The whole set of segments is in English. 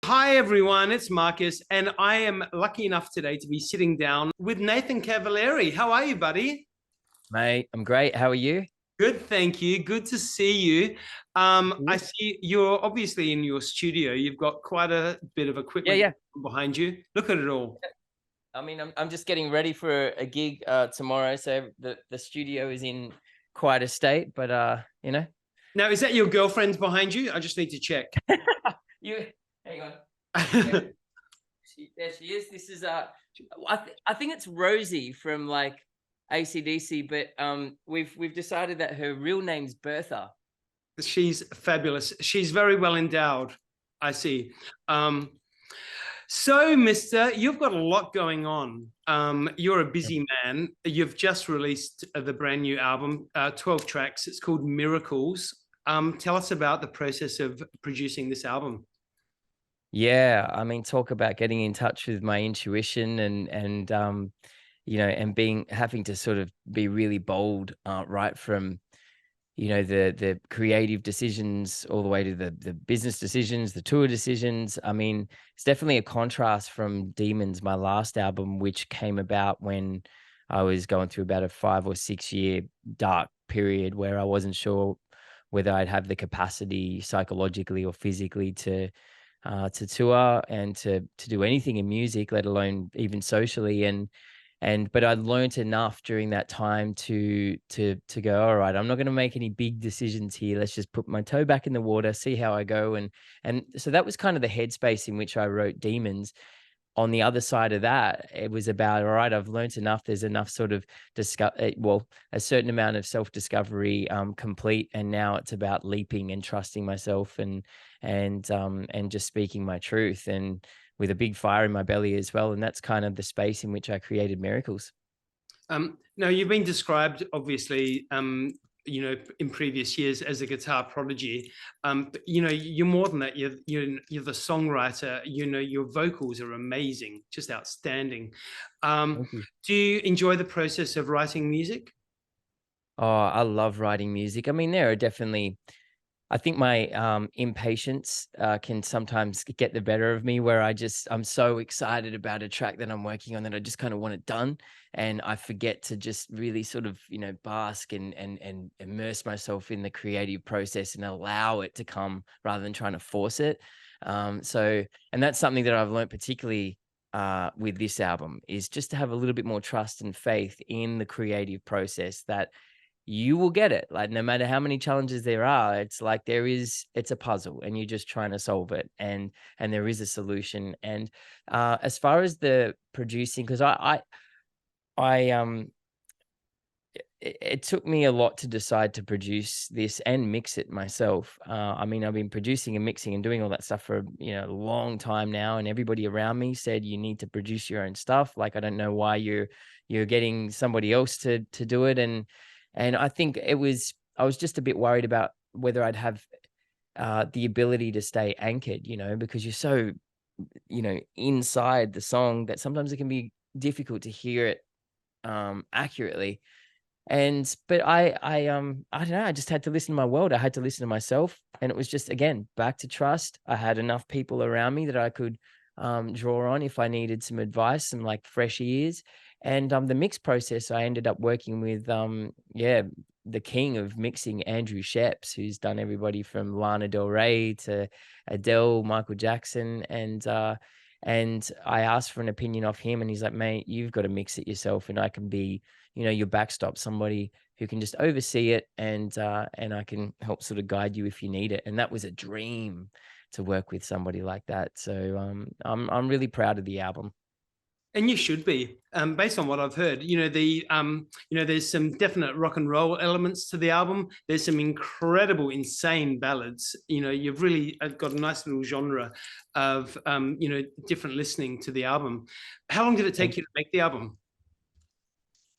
Hi, everyone. It's Marcus, and I am lucky enough today to be sitting down with Nathan Cavaleri. How are you, buddy? Mate, I'm great. How are you? Good, thank you. Good to see you. I Good. see you're obviously in your studio. You've got quite a bit of Yeah, equipment yeah. behind you. Look at it all. I mean, I'm just getting ready for a gig tomorrow, so the studio is in quite a state, but Now, is that your girlfriend's behind you? I just need to check. you hang on. Yeah, there she is. This is I think it's Rosie from like AC/DC, but we've decided that her real name's Bertha. She's fabulous. She's very well endowed, I see. Um, So, Mister, you've got a lot going on. You're a busy man. You've just released the brand new album, 12 tracks. It's called Miracles. Tell us about the process of producing this album. Yeah, I mean, talk about getting in touch with my intuition and being having to sort of be really bold right from the creative decisions all the way to the business decisions, the tour decisions. I mean, it's definitely a contrast from Demons, my last album, which came about when I was going through about a 5 or 6 year dark period where I wasn't sure whether I'd have the capacity psychologically or physically to tour and to do anything in music, let alone even socially. But I learned enough during that time to go, all right, I'm not going to make any big decisions here. Let's just put my toe back in the water, see how I go. And so that was kind of the headspace in which I wrote Demons. On the other side of that, it was about, all right, I've learned enough. There's enough sort of a certain amount of self-discovery complete. And now it's about leaping and trusting myself and just speaking my truth and with a big fire in my belly as well. And that's kind of the space in which I created Miracles. Now, you've been described, obviously, in previous years as a guitar prodigy. But, you're more than that. You're the songwriter. Your vocals are amazing, just outstanding. Thank you. Do you enjoy the process of writing music? Oh, I love writing music. I mean, there are definitely, I think my impatience can sometimes get the better of me, where I'm so excited about a track that I'm working on that I just kind of want it done, and I forget to just really sort of bask and immerse myself in the creative process and allow it to come rather than trying to force it. And that's something that I've learned particularly with this album, is just to have a little bit more trust and faith in the creative process, that you will get it. Like, no matter how many challenges there are, it's like it's a puzzle and you're just trying to solve it, and there is a solution. And as far as the producing, because I it took me a lot to decide to produce this and mix it myself. I mean, I've been producing and mixing and doing all that stuff for a long time now, and everybody around me said you need to produce your own stuff. Like, I don't know why you're getting somebody else to do it. And I think I was just a bit worried about whether I'd have the ability to stay anchored, because you're so inside the song that sometimes it can be difficult to hear it accurately. But I don't know, I just had to listen to my world. I had to listen to myself, and it was just, again, back to trust. I had enough people around me that I could draw on if I needed some advice, some like fresh ears. And the mix process, I ended up working with the king of mixing, Andrew Sheps, who's done everybody from Lana Del Rey to Adele, Michael Jackson. And I asked for an opinion off him, and he's like, mate, you've got to mix it yourself, and I can be your backstop, somebody who can just oversee it, and I can help sort of guide you if you need it. And that was a dream, to work with somebody like that. So I'm really proud of the album. And you should be, based on what I've heard. There's some definite rock and roll elements to the album. There's some incredible, insane ballads. You've really got a nice little genre of, different listening to the album. How long did it take you to make the album?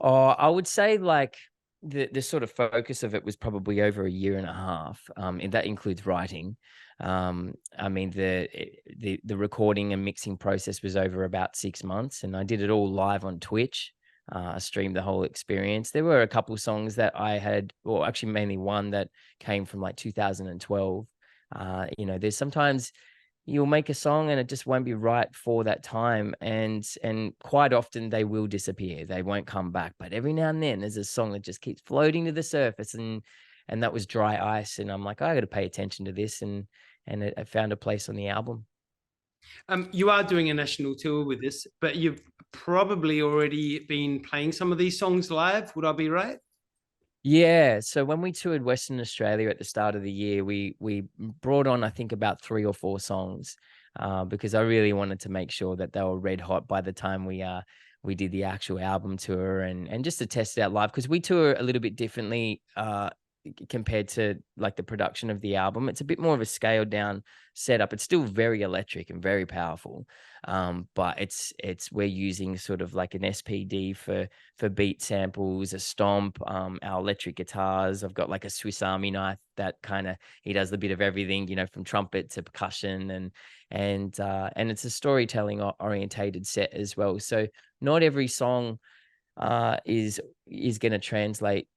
Oh, I would say like the sort of focus of it was probably over a year and a half, and that includes writing. I mean, the recording and mixing process was over about 6 months, and I did it all live on Twitch. I streamed the whole experience. There were a couple songs that I had, or actually mainly one that came from like 2012. There's sometimes you'll make a song and it just won't be right for that time, and quite often they will disappear. They won't come back. But every now and then there's a song that just keeps floating to the surface, and that was Dry Ice. And I'm like, I got to pay attention to this, and it found a place on the album. You are doing a national tour with this, but you've probably already been playing some of these songs live. Would I be right? Yeah, so when we toured Western Australia at the start of the year, we brought on, I think, about 3 or 4 songs, because I really wanted to make sure that they were red hot by the time we did the actual album tour, and just to test it out live, because we tour a little bit differently compared to like the production of the album. It's a bit more of a scaled down setup. It's still very electric and very powerful, but we're using sort of like an SPD for beat samples, a stomp, our electric guitars. I've got like a Swiss Army knife that kind of, he does a bit of everything, you know, from trumpet to percussion, and it's a storytelling orientated set as well. So not every song is going to translate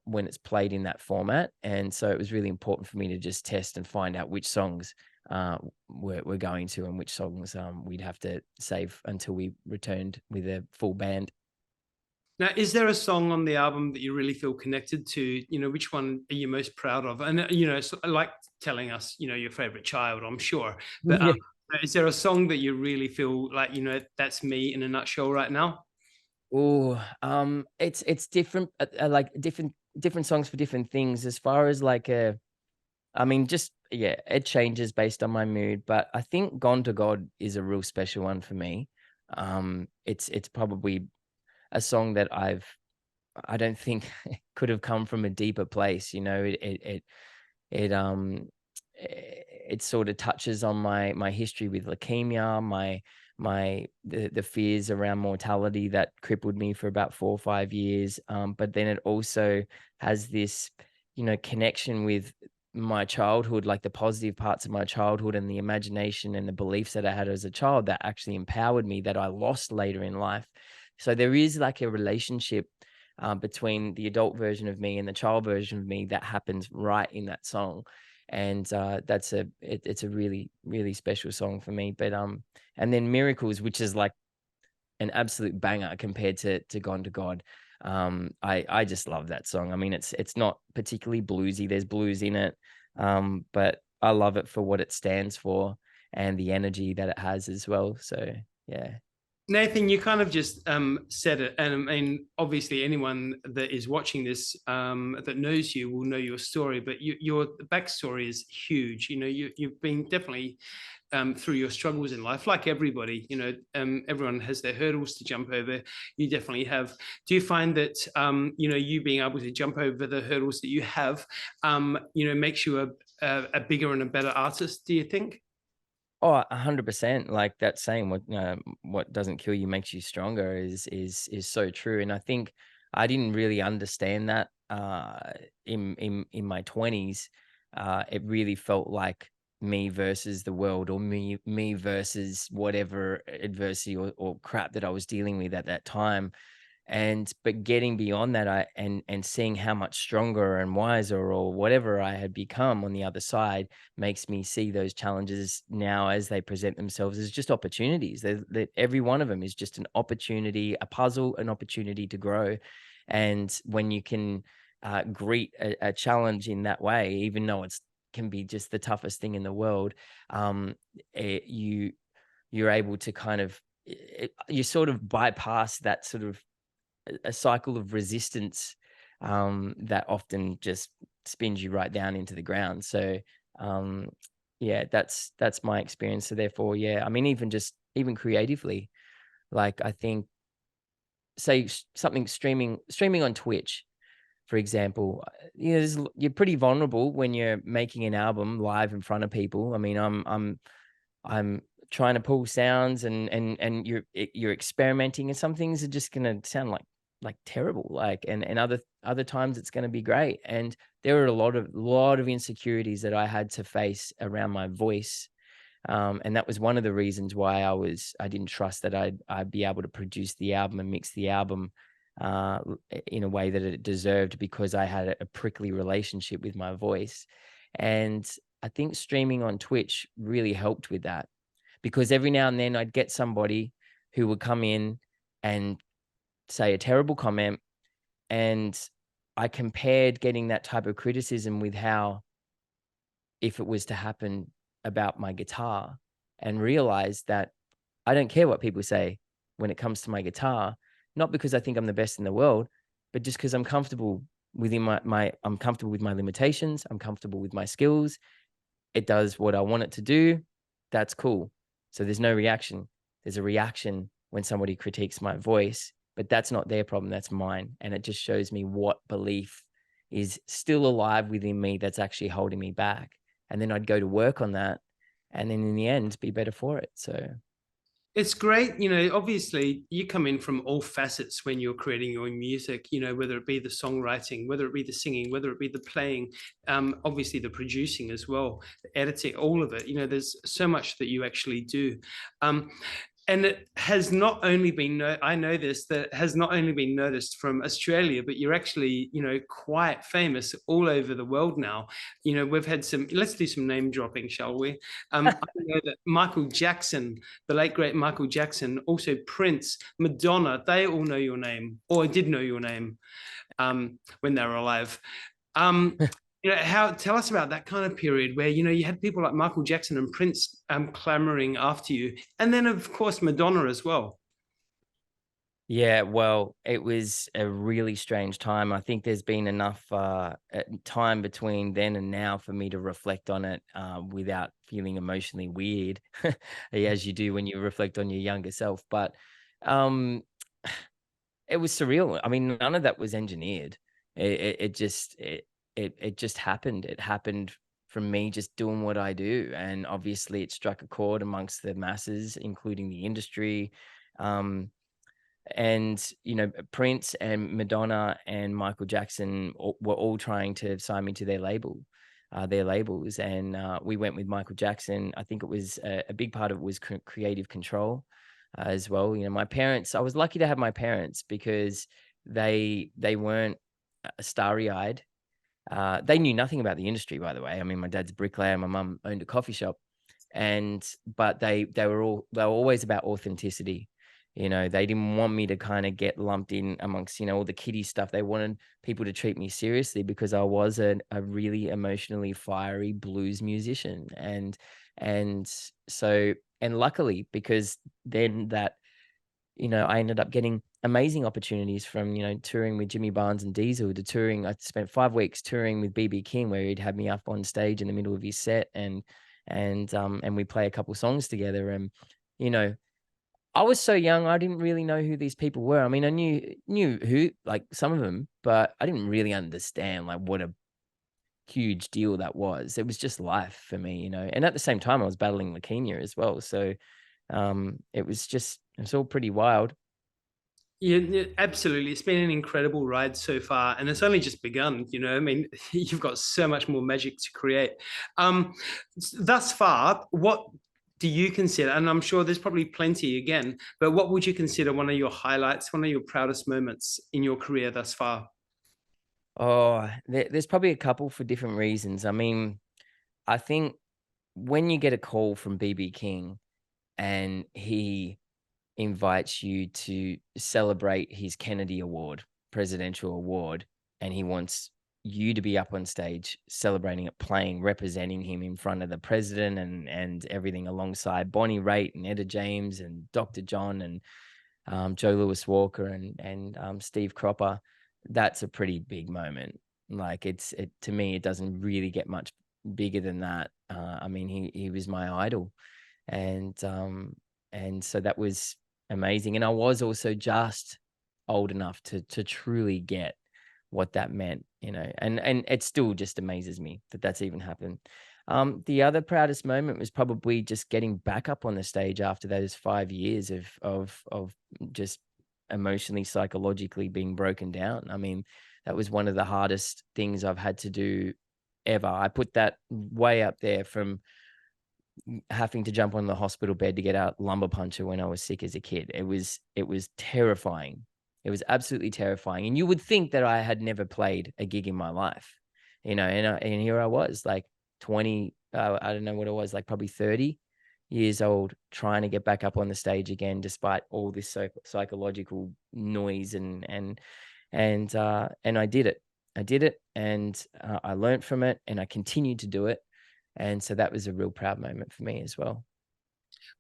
when it's played in that format. And so it was really important for me to just test and find out which songs we're going to, and which songs we'd have to save until we returned with a full band. Now, is there a song on the album that you really feel connected to? You know, which one are you most proud of? And, you know, so, like telling us, you know, your favorite child, I'm sure. But Yeah. is there a song that you really feel like, you know, that's me in a nutshell right now? Oh, it's different, like different songs for different things. As far as like I mean, just yeah, it changes based on my mood. But I think "Gone to God" is a real special one for me. It's probably a song that I don't think could have come from a deeper place. You know, it it sort of touches on my history with leukemia, the fears around mortality that crippled me for about 4 or 5 years. But then it also has this, you know, connection with my childhood, like the positive parts of my childhood and the imagination and the beliefs that I had as a child that actually empowered me, that I lost later in life. So there is like a relationship between the adult version of me and the child version of me that happens right in that song. And it's a really, really special song for me. But and then Miracles, which is like an absolute banger compared to Gone to God. I just love that song. I mean, it's not particularly bluesy. There's blues in it, but I love it for what it stands for and the energy that it has as well. So yeah. Nathan, you kind of just said it, and I mean, obviously, anyone that is watching this that knows you will know your story. But your backstory is huge. You know, you've been definitely through your struggles in life, like everybody. You know, everyone has their hurdles to jump over. You definitely have. Do you find that you know, you being able to jump over the hurdles that you have, you know, makes you a bigger and a better artist? Do you think? Oh, 100%. Like that saying, what doesn't kill you makes you stronger is so true. And I think I didn't really understand that in my 20s. It really felt like me versus the world, or me versus whatever adversity or crap that I was dealing with at that time. But getting beyond that, and seeing how much stronger and wiser or whatever I had become on the other side makes me see those challenges now as they present themselves as just opportunities. That every one of them is just an opportunity, a puzzle, an opportunity to grow. And when you can greet a challenge in that way, even though it's can be just the toughest thing in the world, um, you're able to kind of you sort of bypass that sort of a cycle of resistance that often just spins you right down into the ground. So um, yeah, that's my experience. So therefore, yeah, I mean, even creatively, like I think, say something streaming on Twitch, for example, you know, you're pretty vulnerable when you're making an album live in front of people. I mean, I'm trying to pull sounds, and you're experimenting, and some things are just gonna sound like terrible, like, and other times it's gonna be great. And there are a lot of insecurities that I had to face around my voice. And that was one of the reasons why I didn't trust that I'd be able to produce the album and mix the album in a way that it deserved, because I had a prickly relationship with my voice. And I think streaming on Twitch really helped with that, because every now and then I'd get somebody who would come in and say a terrible comment, and I compared getting that type of criticism with how, if it was to happen about my guitar, and realized that I don't care what people say when it comes to my guitar, not because I think I'm the best in the world, but just because I'm comfortable within I'm comfortable with my limitations. I'm comfortable with my skills. It does what I want it to do. That's cool. So there's no reaction. There's a reaction when somebody critiques my voice, but that's not their problem. That's mine. And it just shows me what belief is still alive within me that's actually holding me back. And then I'd go to work on that, and then in the end be better for it. So It's great, you know, obviously you come in from all facets when you're creating your own music, you know, whether it be the songwriting, whether it be the singing, whether it be the playing, obviously the producing as well, the editing, all of it, you know, there's so much that you actually do. Um, and it has not only been, I know this, that has not only been noticed from Australia, but you're actually, you know, quite famous all over the world now. You know, we've had some, let's do some name dropping, shall we? I know that Michael Jackson, the late great Michael Jackson, also Prince, Madonna, they all know your name, or did know your name when they were alive. You know, tell us about that kind of period where, you know, you had people like Michael Jackson and Prince clamoring after you, and then of course Madonna as well. yeah, well, it was a really strange time. I think there's been enough time between then and now for me to reflect on it without feeling emotionally weird, as you do when you reflect on your younger self. But um, it was surreal. I mean, none of that was engineered. It just happened. It happened from me just doing what I do, and obviously it struck a chord amongst the masses, including the industry. Um, and you know, Prince and Madonna and Michael Jackson were all trying to sign me to their labels, and we went with Michael Jackson. I think it was a big part of it was creative control as well. You know, my parents, I was lucky to have my parents because they weren't starry-eyed. They knew nothing about the industry, by the way. I mean, my dad's a bricklayer, my mum owned a coffee shop, but they were always about authenticity. You know, they didn't want me to kind of get lumped in amongst, you know, all the kiddie stuff. They wanted people to treat me seriously because I was a really emotionally fiery blues musician. And so, and luckily, because then that, you know, I ended up getting amazing opportunities from, you know, touring with Jimmy Barnes and Diesel to touring. I spent 5 weeks touring with BB King, where he'd have me up on stage in the middle of his set, and we play a couple songs together. And, you know, I was so young, I didn't really know who these people were. I mean, I knew who, like, some of them, but I didn't really understand like what a huge deal that was. It was just life for me, you know. And at the same time, I was battling leukemia as well. So it's all pretty wild. Yeah, yeah, absolutely. It's been an incredible ride so far, and it's only just begun. You know, I mean, you've got so much more magic to create. Um, thus far, what do you consider? And I'm sure there's probably plenty again, but what would you consider one of your highlights, one of your proudest moments in your career thus far? Oh, there's probably a couple for different reasons. I mean, I think when you get a call from BB King and he invites you to celebrate his Kennedy Award, presidential award, and he wants you to be up on stage celebrating it, playing, representing him in front of the president and everything, alongside Bonnie Raitt and Etta James and Dr. John and Joe Lewis Walker and Steve Cropper. That's a pretty big moment. Like to me, it doesn't really get much bigger than that. I mean, he was my idol, and so that was amazing. And I was also just old enough to truly get what that meant, you know, and it still just amazes me that that's even happened. The other proudest moment was probably just getting back up on the stage after those 5 years of just emotionally, psychologically being broken down. I mean, that was one of the hardest things I've had to do ever. I put that way up there from having to jump on the hospital bed to get out lumbar puncture when I was sick as a kid. It was terrifying. It was absolutely terrifying. And you would think that I had never played a gig in my life, you know, and here I was, like, 20, I don't know what it was, like probably 30 years old, trying to get back up on the stage again, despite all this psychological noise. And I did it. And I learned from it, and I continued to do it. And so that was a real proud moment for me as well.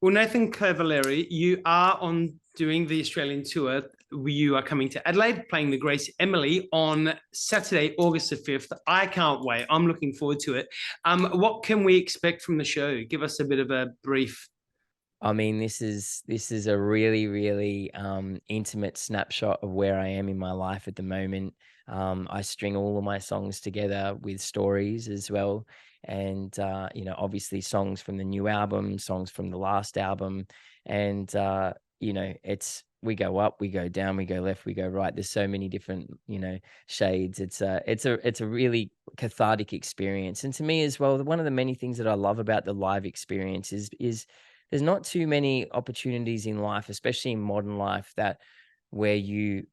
Well, Nathan Cavaleri, you are on doing the Australian tour. You are coming to Adelaide, playing the Grace Emily on Saturday, August the 5th. I can't wait. I'm looking forward to it. What can we expect from the show? Give us a bit of a brief. I mean, this is a really, really intimate snapshot of where I am in my life at the moment. I string all of my songs together with stories as well. And, you know, obviously songs from the new album, songs from the last album. And, you know, we go up, we go down, we go left, we go right. There's so many different, you know, shades. It's a really cathartic experience. And to me as well, one of the many things that I love about the live experience is there's not too many opportunities in life, especially in modern life, that where you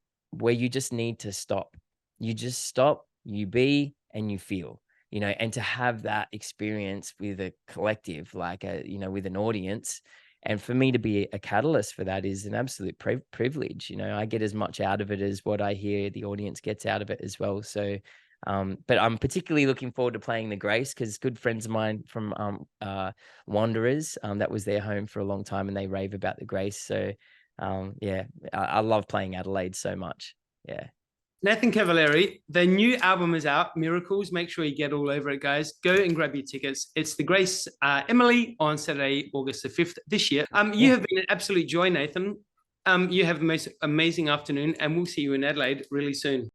just need to stop. You just stop, you be, and you feel, you know, and to have that experience with a collective, like you know, with an audience. And for me to be a catalyst for that is an absolute privilege. You know, I get as much out of it as what I hear the audience gets out of it as well. So, but I'm particularly looking forward to playing the Grace, because good friends of mine from Wanderers, that was their home for a long time, and they rave about the Grace. So, yeah, I love playing Adelaide so much. Yeah. Nathan Cavaleri, the new album is out, Miracles. Make sure you get all over it, guys. Go and grab your tickets. It's the Grace Emily on Saturday, August the 5th this year. You have been an absolute joy, Nathan. You have the most amazing afternoon, and we'll see you in Adelaide really soon.